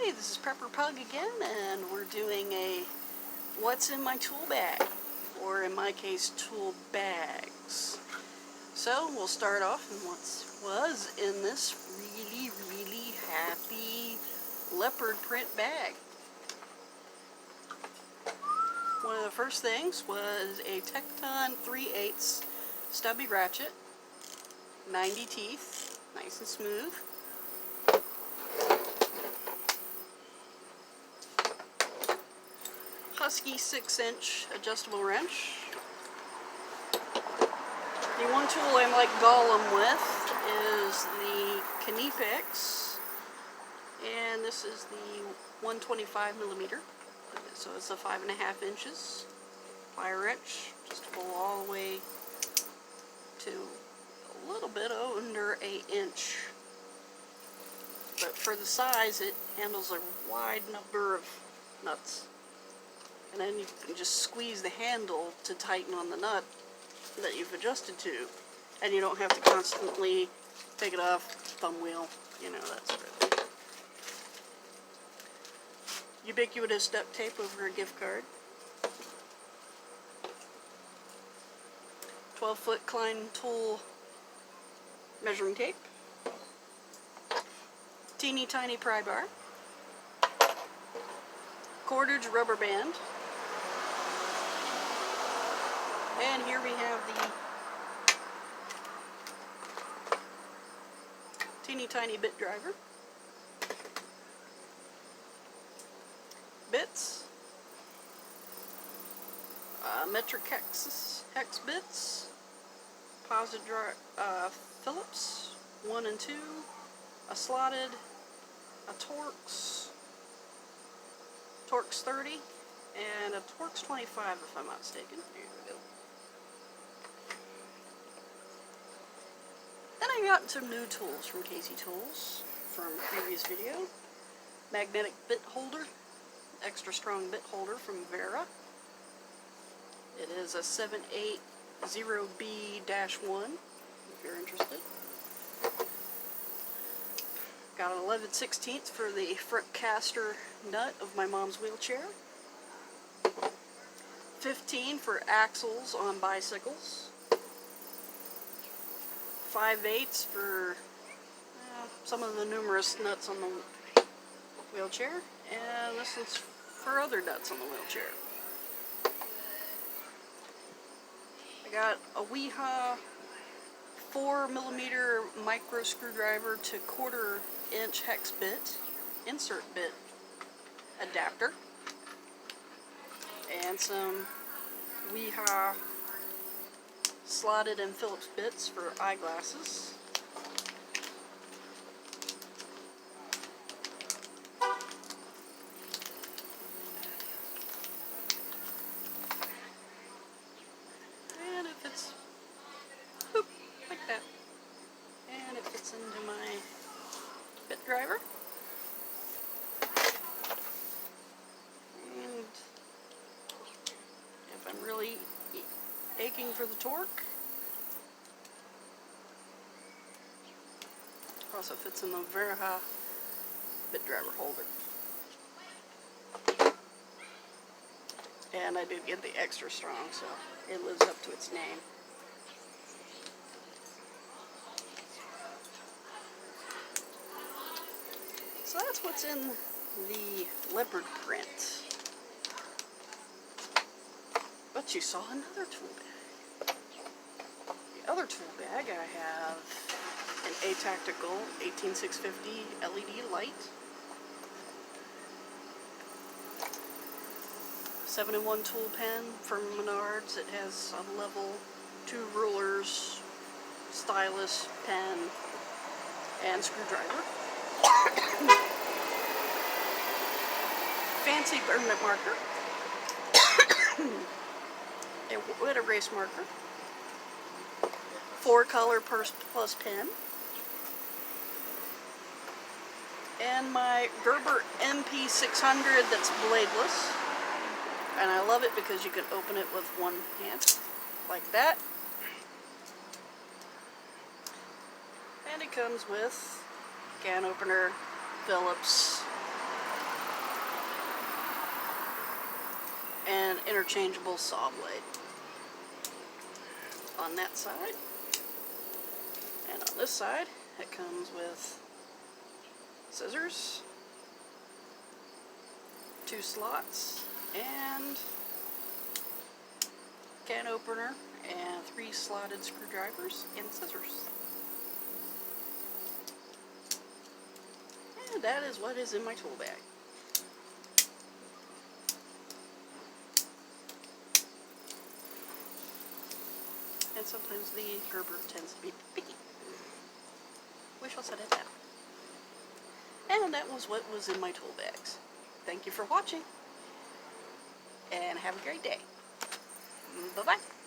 Hi, this is Prepper Pug again, and we're doing a what's in my tool bag, or in my case, tool bags. So we'll start off in what was in this really happy leopard print bag. One of the first things was a Tekton 3/8 stubby ratchet, 90 teeth, nice and smooth. Husky 6-inch adjustable wrench. The one tool I'm like Gollum with is the Knipex, and this is the 125mm, so it's a 5.5 inches plier wrench, just to go all the way to a little bit under an inch. But for the size, it handles a wide number of nuts. And then you can just squeeze the handle to tighten on the nut that you've adjusted to. And you don't have to constantly take it off, thumb wheel, you know, that sort of thing. Ubiquitous duct tape over a gift card. 12-foot Klein tool measuring tape. Teeny tiny pry bar. Cordage rubber band. And here we have the teeny tiny bit driver. Bits. Metric hex bits. Positive Phillips 1 and 2. A slotted. A Torx 30. And a Torx 25 if I'm not mistaken. Here we go. Then I got some new tools from Casey Tools from a previous video. Magnetic bit holder, extra strong bit holder from Vera. It is a 780B-1 if you're interested. Got an 11/16 for the front caster nut of my mom's wheelchair. 15 for axles on bicycles. 5/8 for some of the numerous nuts on the wheelchair, and this is for other nuts on the wheelchair. I got a Weeha 4mm micro screwdriver to 1/4 inch hex bit, insert bit adapter, and some Weeha slotted and Phillips bits for eyeglasses. And it fits, boop, like that. And it fits into my bit driver. And if I'm really aching for the torque, also fits in the Vera bit driver holder. And I did get the extra strong, so it lives up to its name. So that's what's in the leopard print. But you saw another tool bag. The other tool bag, I have an A-Tactical 18650 LED light. 7-in-1 tool pen from Menards. It has a level, 2 rulers, stylus, pen, and screwdriver. Fancy permanent marker. A wet erase marker. 4-color plus pen. And my Gerber MP600 that's bladeless. And I love it because you can open it with one hand, like that. And it comes with can opener, Phillips, interchangeable saw blade on that side. And on this side, it comes with scissors, 2 slots, and can opener, and 3 slotted screwdrivers and scissors. And that is what is in my tool bag. And sometimes the Gerber tends to be picky. We shall set it down. And that was what was in my tool bags. Thank you for watching, and have a great day. Bye-bye.